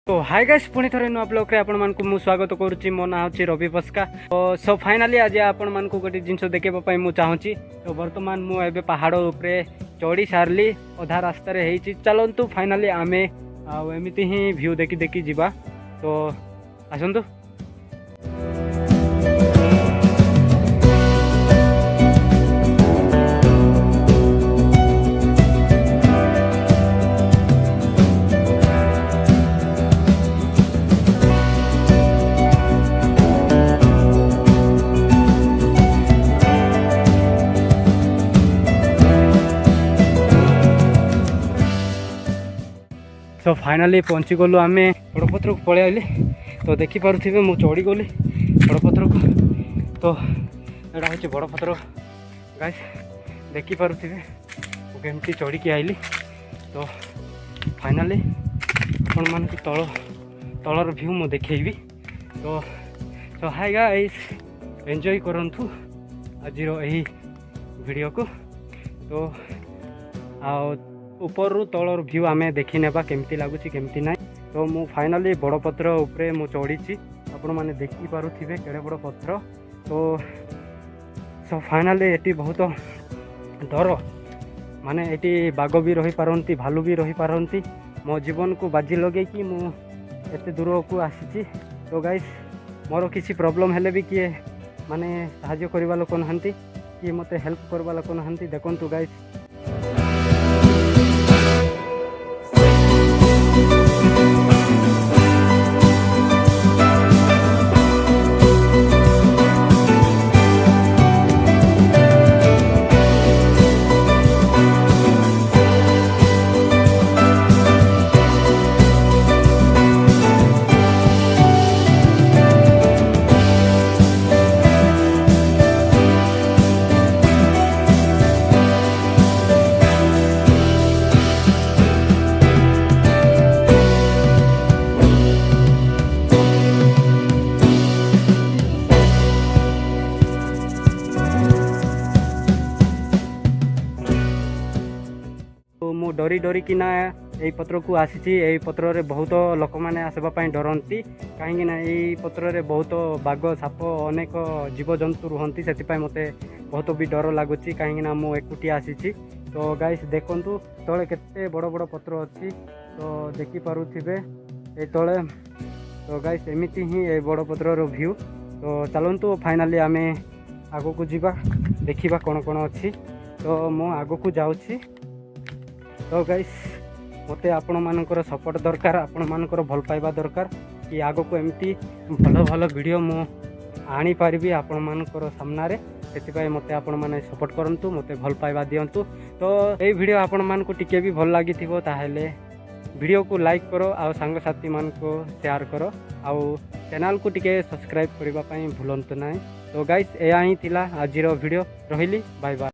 तो hi guys पुणी थरे नुआ ब्लॉग रे आपण मानकु मु स्वागत करूची। मो ना होची रवि पस्का। तो सो फाइनली आज आपण मानकु गोटे जिंस देखेबा पई मु चाहूची। तो वर्तमान मु एबे पहाड़ ऊपर चढ़ी सारली अधा रास्ता रे हेची। चलंतु फाइनली आमे आ एमिति ही व्यू देखि देखि जिबा। तो आसंतु। तो फाइनली पहुँची गलु आम बड़पत्र को पलि आइली। तो देखिपे मु चढ़ी गली बड़पत्र को। तो यहाँ हूँ बड़पत्र गाइस देखिपे मु केमती चढ़ी की आइली। तो फाइनली आपण मान तलर व्यू मु देखी। तो हाय गाइस एंजॉय करंतु आज यही वीडियो को। तो ऊपर तलर व्यू आम देखी नेबा केमती लगुच केमती ना। तो मु फाइनली बड़पत्र उपरे मु चढ़ी आपण मैंने देखी पारुथिबे केड़े बड़ पत्र। तो सो फाइनली एटी बहुत डर माने एटी बाघ भी रही पारंती भालू भी रही पारंती। मो जीवन को बाजी लगे कि मु एते दूर को आसी। तो गाइस मोर किसी प्रॉब्लम हेले भी किए माने साहाय्य करबा लोक नहंती कि मते हेल्प करबा लोक नहंती। देखंतु गाइस मु डरी डरी किना यही पत्र को आसी। यही पत्र रे बहुत लोक मैंने आसवाई डरती कहीं यही पत्र रे बहुत बाघ साप अनेक जीवजंतु रुहंती। से मते बहुत भी डर लगुच कहीं मु एकुटिया आसी। तो गाइस देखंतु तले केते बड़ बड़ पत्र अच्छी। तो देखि पारुथिबे ए तले। तो गाइस एमिति ही ए बड़ पत्र रो व्यू। तो चलंतु फाइनली आमे आगो को जीवा देखिबा कोन कोन अच्छी। तो मु आगो को जाउछि। तो गाइस मते आपण मानकर सपोर्ट दरकार, आपण मानकर भल पाइबा दरकार कि आगो को एमती भल भल वीडियो मु आनी पारिबी आपण मानकर सामने रे। सेतिपाई मते आपण माने सपोर्ट करंतु, मते भल पाइबा दियंतु। तो ए वीडियो आपण मान को टिके भी भल लागि थिबो ताहेले वीडियो को लाइक करो आ संग साथी मान को शेयर करो आ चैनल को टिके सब्सक्राइब करबा पई भूलंतु नाही। तो गाइस एया ही थिला आजिरो वीडियो। रहिली बाय बाय।